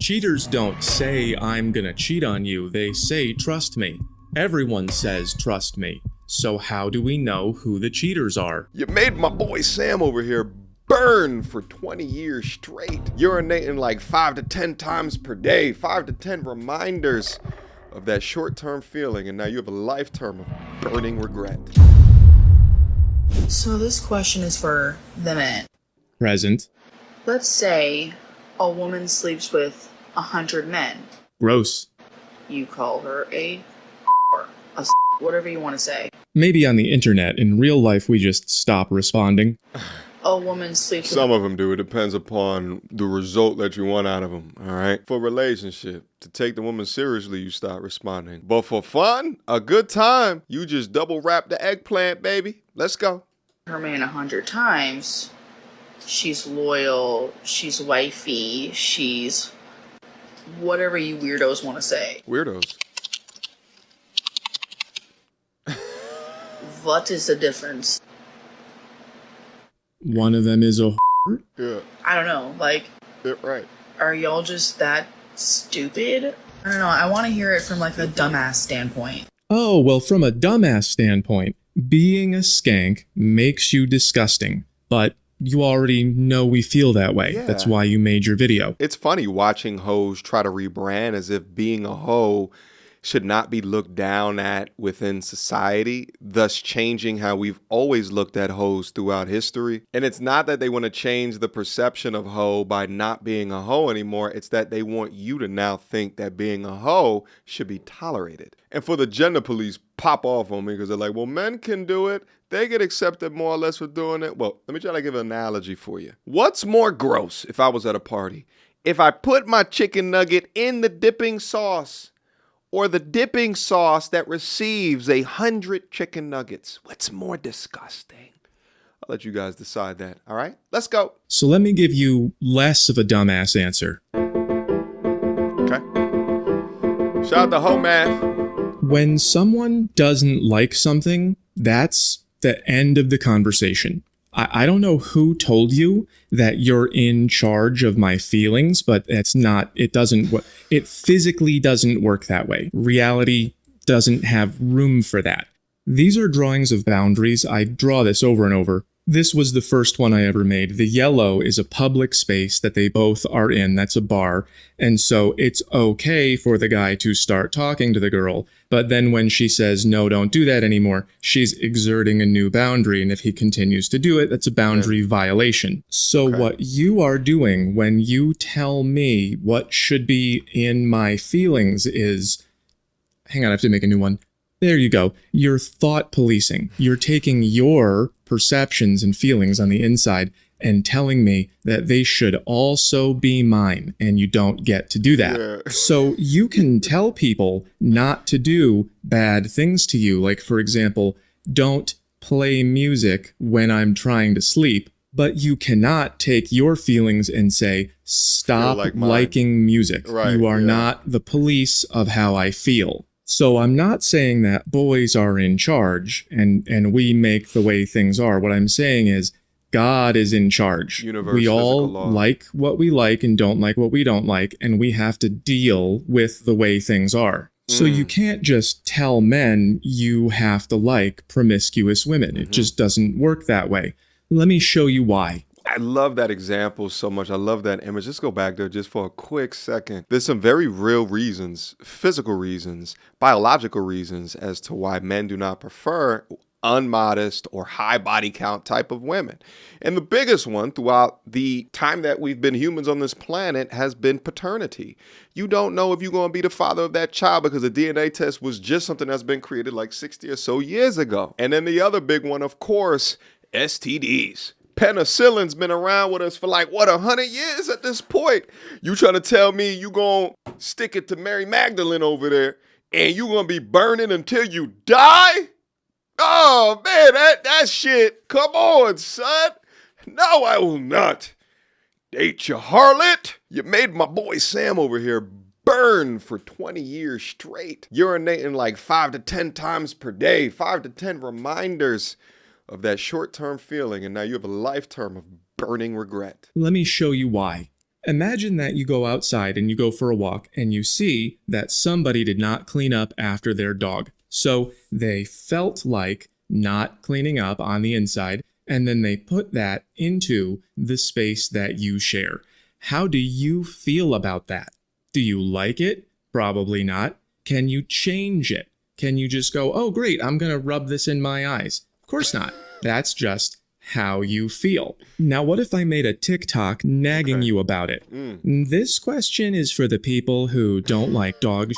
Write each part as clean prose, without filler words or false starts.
Cheaters don't say, I'm gonna cheat on you. They say, trust me. Everyone says, trust me. So how do we know who the cheaters are? You made my boy Sam over here burn for 20 years straight. Urinating like 5 to 10 times per day. 5 to 10 reminders of that short-term feeling. And now you have a lifetime of burning regret. So this question is for the men. Present. Let's say a woman sleeps with 100 men. Gross. You call her a whatever you want to say. Maybe on the internet. In real life, we just stop responding. A woman sleeps with... Some of them do. It depends upon the result that you want out of them, all right? For relationship, to take the woman seriously, you start responding. But for fun, a good time, you just double wrap the eggplant, baby. Let's go. her man 100 times. She's loyal. She's wifey. She's whatever you weirdos want to say. Weirdos. What is the difference? One of them is a Yeah. I don't know. Like, Yeah, right. are y'all just that stupid? I don't know. I want to hear it from like a dumbass standpoint. Oh, well, from a dumbass standpoint, being a skank makes you disgusting, but you already know we feel that way. Yeah. That's why you made your video. It's funny watching hoes try to rebrand as if being a hoe should not be looked down at within society, thus changing how we've always looked at hoes throughout history. And it's not that they want to change the perception of hoe by not being a hoe anymore. It's that they want you to now think that being a hoe should be tolerated. And for the gender police pop off on me because they're like, well, men can do it. They get accepted more or less for doing it. Well, let me try to give an analogy for you. What's more gross if I was at a party? If I put my chicken nugget in the dipping sauce, or the dipping sauce that receives 100 chicken nuggets? What's more disgusting? I'll let you guys decide that. All right, let's go. So let me give you less of a dumbass answer. Okay. Shout out to Ho Math. When someone doesn't like something, that's the end of the conversation. I don't know who told you that you're in charge of my feelings, but it's not, it physically doesn't work that way. Reality doesn't have room for that. These are drawings of boundaries. I draw this over and over. This was the first one I ever made. The yellow is a public space that they both are in. That's a bar. And so it's okay for the guy to start talking to the girl. But then when she says, no, don't do that anymore, she's exerting a new boundary. And if he continues to do it, that's a boundary violation. So what you are doing when you tell me what should be in my feelings is, hang on, I have to make a new one. There you go. You're thought policing. You're taking your perceptions and feelings on the inside and telling me that they should also be mine, and you don't get to do that. Yeah. So you can tell people not to do bad things to you. Like, for example, don't play music when I'm trying to sleep, but you cannot take your feelings and say, stop liking music. Right, you are not the police of how I feel. So I'm not saying that boys are in charge and we make the way things are. What I'm saying is God is in charge. We all like what we like and don't like what we don't like, and we have to deal with the way things are. So you can't just tell men you have to like promiscuous women. It just doesn't work that way. Let me show you why. I love that example so much. I love that image. Let's go back there just for a quick second. There's some very real reasons, physical reasons, biological reasons as to why men do not prefer unmodest or high body count type of women. And the biggest one throughout the time that we've been humans on this planet has been paternity. You don't know if you're going to be the father of that child because the DNA test was just something that's been created like 60 or so years ago. And then the other big one, of course, STDs. Penicillin's been around with us for like, 100 years at this point? You trying to tell me you gonna stick it to Mary Magdalene over there and you gonna be burning until you die? Oh, man, that shit. Come on, son. No, I will not. Date you, harlot. You made my boy Sam over here burn for 20 years straight. Urinating like 5 to 10 times per day. 5 to 10 reminders of that short-term feeling, and now you have a lifetime of burning regret. Let me show you why. Imagine that you go outside and you go for a walk and you see that somebody did not clean up after their dog. So they felt like not cleaning up on the inside, and then they put that into the space that you share. How do you feel about that? Do you like it? Probably not. Can you change it? Can you just go, oh, great, I'm going to rub this in my eyes? Of course not. That's just how you feel. Now, what if I made a TikTok nagging you about it? This question is for the people who don't like dog.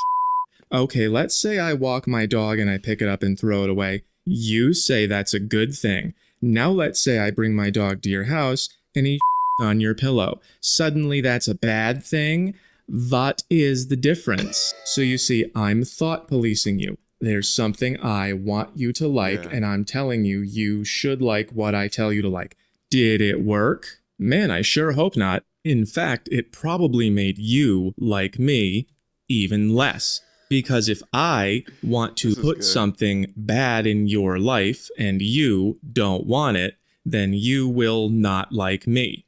Okay, let's say I walk my dog and I pick it up and throw it away. You say that's a good thing. Now let's say I bring my dog to your house and he on your pillow. Suddenly that's a bad thing? What is the difference? So you see, I'm thought policing you. There's something I want you to like, and I'm telling you, you should like what I tell you to like. Did it work? Man, I sure hope not. In fact, it probably made you like me even less. Because if I want to put something bad in your life and you don't want it, then you will not like me.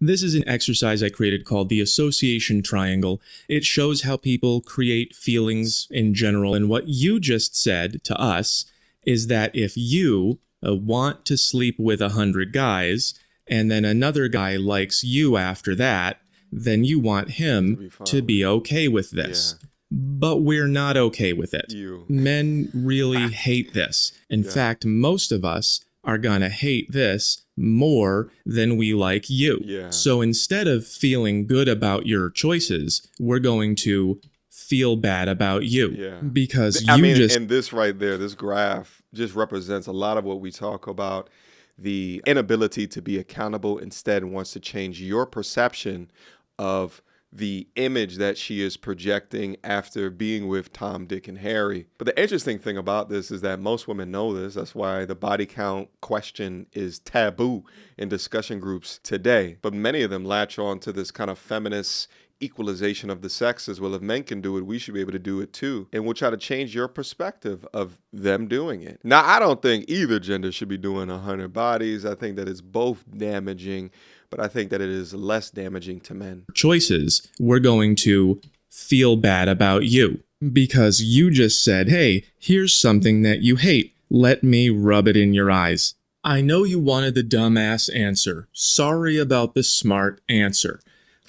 This is an exercise I created called the association triangle. It shows how people create feelings in general. And what you just said to us is that if you want to sleep with 100 guys and then another guy likes you after that, then you want him to be okay with this. Yeah. But we're not okay with it. Men really hate this. In fact, most of us are gonna hate this more than we like you. So instead of feeling good about your choices, we're going to feel bad about you. Because and this right there, this graph just represents a lot of what we talk about, the inability to be accountable, instead wants to change your perception of the image that she is projecting after being with Tom, Dick, and Harry. But the interesting thing about this is that most women know this. That's why the body count question is taboo in discussion groups today. But many of them latch on to this kind of feminist equalization of the sexes. Well, if men can do it, we should be able to do it too. And we'll try to change your perspective of them doing it. Now, I don't think either gender should be doing 100 bodies. I think that it's both damaging, but I think that it is less damaging to men. Choices, we're going to feel bad about you because you just said, hey, here's something that you hate. Let me rub it in your eyes. I know you wanted the dumbass answer. Sorry about the smart answer.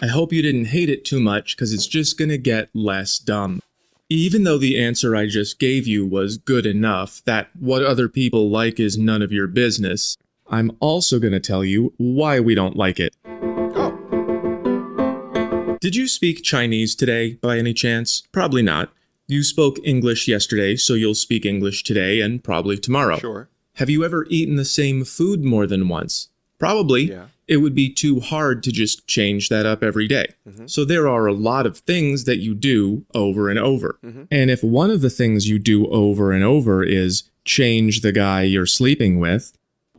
I hope you didn't hate it too much because it's just going to get less dumb. Even though the answer I just gave you was good enough, that what other people like is none of your business, I'm also going to tell you why we don't like it. Oh. Did you speak Chinese today, by any chance? Probably not. You spoke English yesterday, so you'll speak English today and probably tomorrow. Sure. Have you ever eaten the same food more than once? Probably. Yeah. It would be too hard to just change that up every day. So there are a lot of things that you do over and over. And if one of the things you do over and over is change the guy you're sleeping with,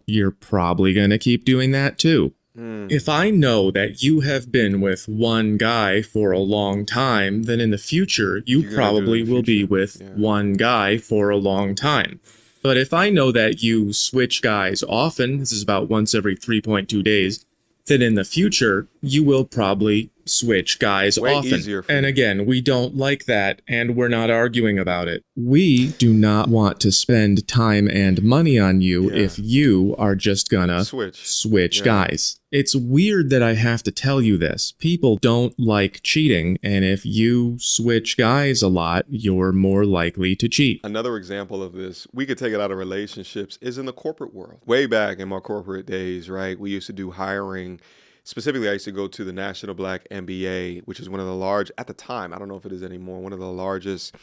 you're probably going to keep doing that too. If I know that you have been with one guy for a long time, then in the future, you probably will be with one guy for a long time. But if I know that you switch guys often, this is about once every 3.2 days, then in the future, you will probably switch guys often. And again, we don't like that, and we're not arguing about it. We do not want to spend time and money on you if you are just gonna switch guys. It's weird that I have to tell you this. People don't like cheating, and if you switch guys a lot, you're more likely to cheat. Another example of this, we could take it out of relationships, is in the corporate world. Way back in my corporate days, right, we used to do hiring. Specifically, I used to go to the National Black MBA, which is one of the large, at the time, I don't know if it is anymore, one of the largest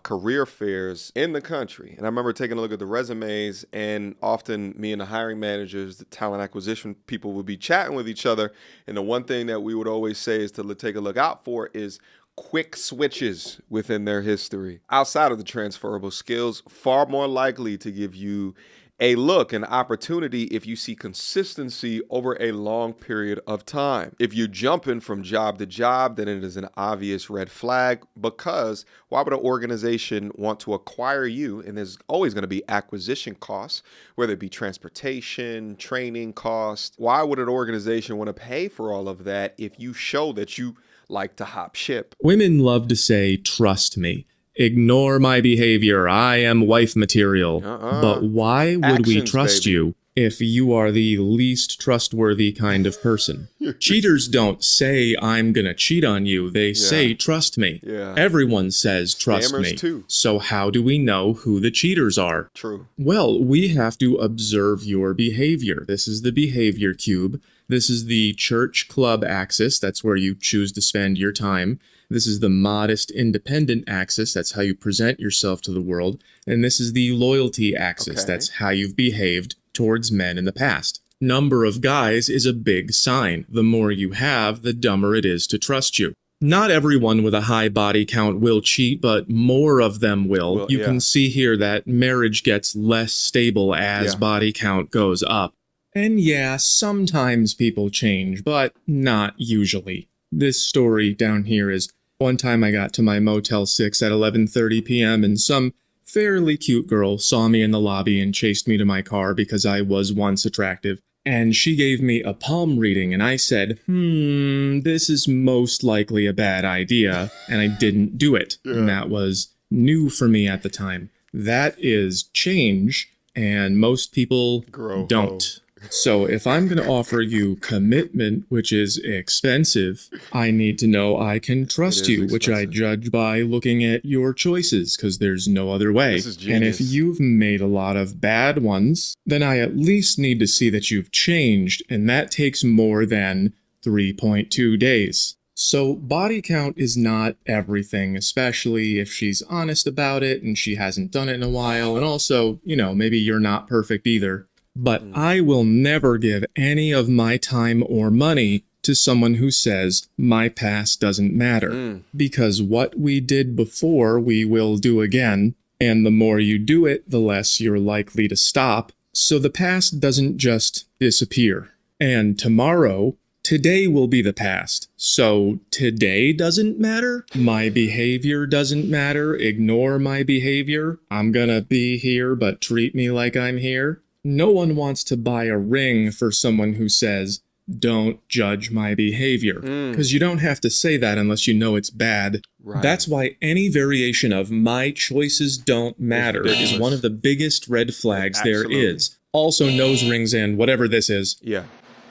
career fairs in the country. And I remember taking a look at the resumes, and often me and the hiring managers, the talent acquisition people, would be chatting with each other. And the one thing that we would always say is to take a look out for is quick switches within their history. Outside of the transferable skills, far more likely to give you a look, an opportunity if you see consistency over a long period of time. If you're jumping from job to job, then it is an obvious red flag, because why would an organization want to acquire you? And there's always going to be acquisition costs, whether it be transportation, training costs. Why would an organization want to pay for all of that if you show that you like to hop ship? Women love to say, trust me. Ignore my behavior. I am wife material. But why would we Actions, trust baby. you if you are the least trustworthy kind of person? Cheaters don't say, I'm gonna cheat on you. They say, trust me. Yeah. Everyone says, trust Scammers me. too. So how do we know who the cheaters are? True. Well, we have to observe your behavior. This is the behavior cube. This is the church club axis. That's where you choose to spend your time. This is the modest independent axis. That's how you present yourself to the world. And this is the loyalty axis. Okay. That's how you've behaved towards men in the past. Number of guys is a big sign. The more you have, the dumber it is to trust you. Not everyone with a high body count will cheat, but more of them will. Well, You yeah. can see here that marriage gets less stable as body count goes up. And yeah, sometimes people change, but not usually. This story down here is, one time I got to my Motel 6 at 11:30 p.m. and some fairly cute girl saw me in the lobby and chased me to my car because I was once attractive. And she gave me a palm reading and I said, this is most likely a bad idea. And I didn't do it. And that was new for me at the time. That is change, and most people don't. So if I'm going to offer you commitment, which is expensive, I need to know I can trust you, which I judge by looking at your choices, because there's no other way. This is And if genius. you've made a lot of bad ones, then I at least need to see that you've changed, and that takes more than 3.2 days. So body count is not everything, especially if she's honest about it and she hasn't done it in a while. And also, maybe you're not perfect either. But I will never give any of my time or money to someone who says my past doesn't matter. Because what we did before, we will do again. And the more you do it, the less you're likely to stop. So the past doesn't just disappear. And today will be the past. So today doesn't matter. My behavior doesn't matter. Ignore my behavior. I'm gonna be here, but treat me like I'm here. No one wants to buy a ring for someone who says, don't judge my behavior. Because you don't have to say that unless you know it's bad. Right. That's why any variation of my choices don't matter is one of the biggest red flags there Absolutely. is. Also nose rings and whatever this is. Yeah.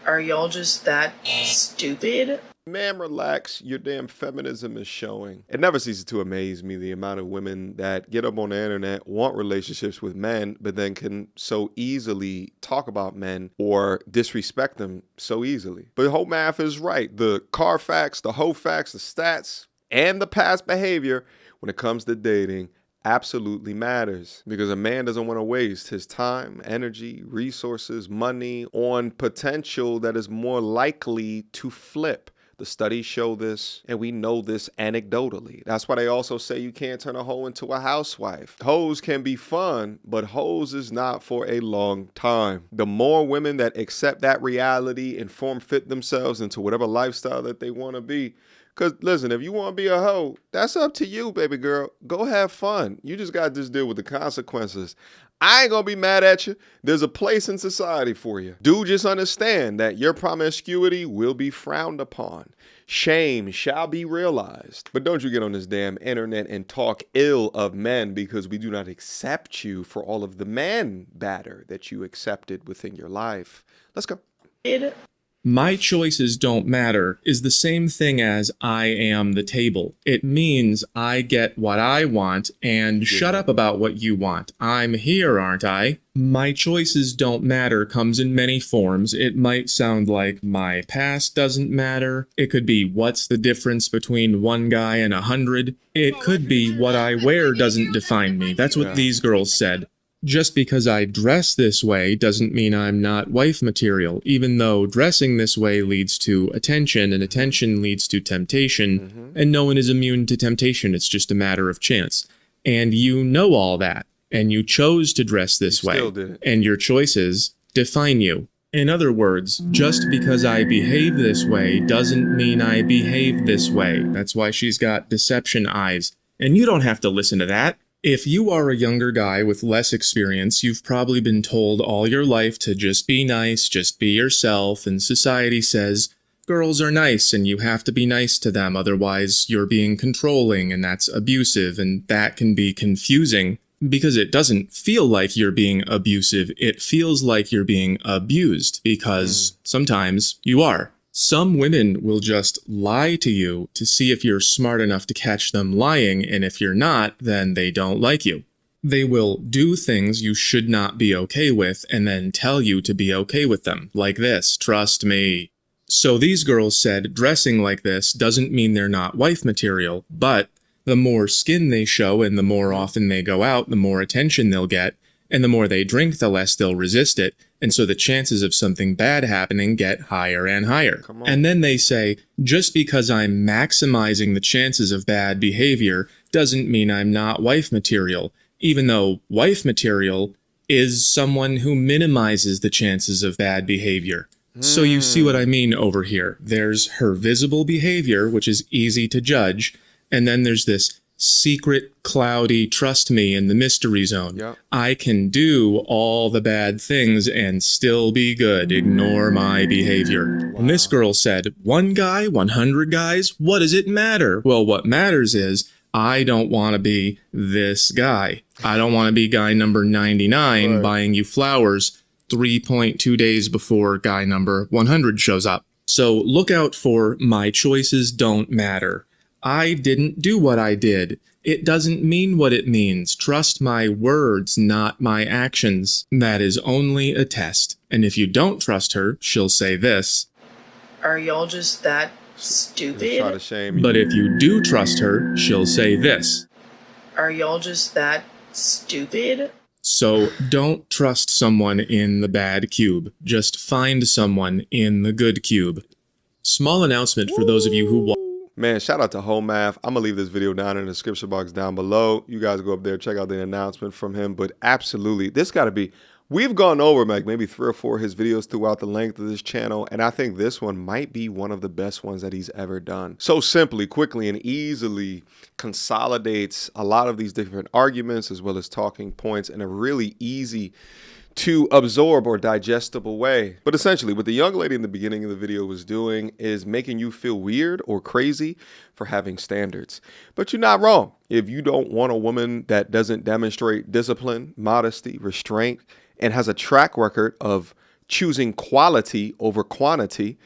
Are y'all just that stupid? Man, relax. Your damn feminism is showing. It never ceases to amaze me the amount of women that get up on the internet, want relationships with men, but then can so easily talk about men or disrespect them so easily. But the whole math is right. The car facts, the hoe facts, the stats, and the past behavior when it comes to dating absolutely matters, because a man doesn't want to waste his time, energy, resources, money on potential that is more likely to flip. The studies show this, and we know this anecdotally. That's why they also say you can't turn a hoe into a housewife. Hoes can be fun, but hoes is not for a long time. The more women that accept that reality and form fit themselves into whatever lifestyle that they want to be. Because listen, if you want to be a hoe, that's up to you, baby girl. Go have fun. You just got to just deal with the consequences. I ain't gonna be mad at you. There's a place in society for you. Do just understand that your promiscuity will be frowned upon. Shame shall be realized. But don't you get on this damn internet and talk ill of men, because we do not accept you for all of the man batter that you accepted within your life. Let's go. My choices don't matter is the same thing as I am the table. It means I get what I want and shut up about what you want. I'm here, aren't I? My choices don't matter comes in many forms. It might sound like my past doesn't matter. It could be what's the difference between one guy and 100. It could be what I wear doesn't define me. That's what these girls said. Just because I dress this way doesn't mean I'm not wife material, even though dressing this way leads to attention, and attention leads to temptation, and no one is immune to temptation. It's just a matter of chance. And you know all that. and you chose to dress this way. Still did. And your choices define you. In other words, just because I behave this way doesn't mean I behave this way. That's why she's got deception eyes. And you don't have to listen to that. If you are a younger guy with less experience, you've probably been told all your life to just be nice, just be yourself, and society says, girls are nice and you have to be nice to them, otherwise you're being controlling and that's abusive, and that can be confusing because it doesn't feel like you're being abusive, it feels like you're being abused because sometimes you are. Some women will just lie to you to see if you're smart enough to catch them lying, and if you're not, then they don't like you. They will do things you should not be okay with and then tell you to be okay with them, like this, trust me. So these girls said dressing like this doesn't mean they're not wife material, but the more skin they show and the more often they go out, the more attention they'll get, and the more they drink, the less they'll resist it, and so the chances of something bad happening get higher and higher. And then they say, just because I'm maximizing the chances of bad behavior doesn't mean I'm not wife material, even though wife material is someone who minimizes the chances of bad behavior. So you see what I mean over here. There's her visible behavior, which is easy to judge, and then there's this secret, cloudy, trust me, in the mystery zone. Yep. I can do all the bad things and still be good. Ignore my behavior. Wow. And this girl said, 1 guy, 100 guys, what does it matter? Well, what matters is I don't want to be this guy. I don't want to be guy number 99 buying you flowers 3.2 days before guy number 100 shows up. So look out for my choices don't matter. I didn't do what I did. It doesn't mean what it means. Trust my words, not my actions. That is only a test. And if you don't trust her, she'll say this. Are y'all just that stupid? Try to shame you. But if you do trust her, she'll say this. Are y'all just that stupid? So don't trust someone in the bad cube. Just find someone in the good cube. Small announcement for those of you who Man, shout out to Home Math. I'm going to leave this video down in the description box down below. You guys go up there, check out the announcement from him. But absolutely, this got to be, we've gone over like maybe 3 or 4 of his videos throughout the length of this channel. And I think this one might be one of the best ones that he's ever done. So simply, quickly, and easily consolidates a lot of these different arguments as well as talking points in a really easy to absorb or digestible way. But essentially what the young lady in the beginning of the video was doing is making you feel weird or crazy for having standards. But you're not wrong. If you don't want a woman that doesn't demonstrate discipline, modesty, restraint, and has a track record of choosing quality over quantity,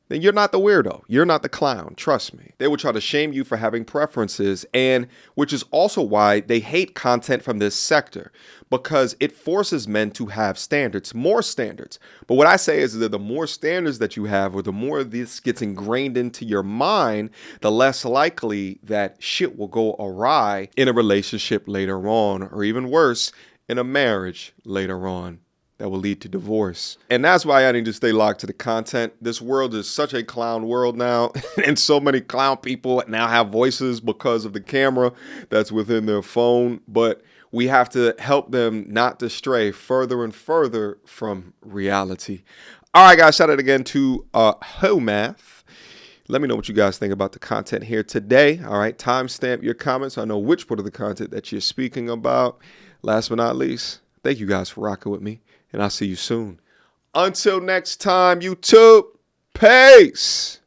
then you're not the weirdo. You're not the clown. Trust me. They will try to shame you for having preferences, and which is also why they hate content from this sector, because it forces men to have standards, more standards. But what I say is that the more standards that you have, or the more this gets ingrained into your mind, the less likely that shit will go awry in a relationship later on, or even worse, in a marriage later on. That will lead to divorce. And that's why I need to stay locked to the content. This world is such a clown world now, and so many clown people now have voices because of the camera that's within their phone. But we have to help them not to stray further and further from reality. All right, guys, shout out again to Home Math. Let me know what you guys think about the content here today. All right, timestamp your comments so I know which part of the content that you're speaking about. Last but not least, thank you guys for rocking with me. And I'll see you soon. Until next time, YouTube, peace.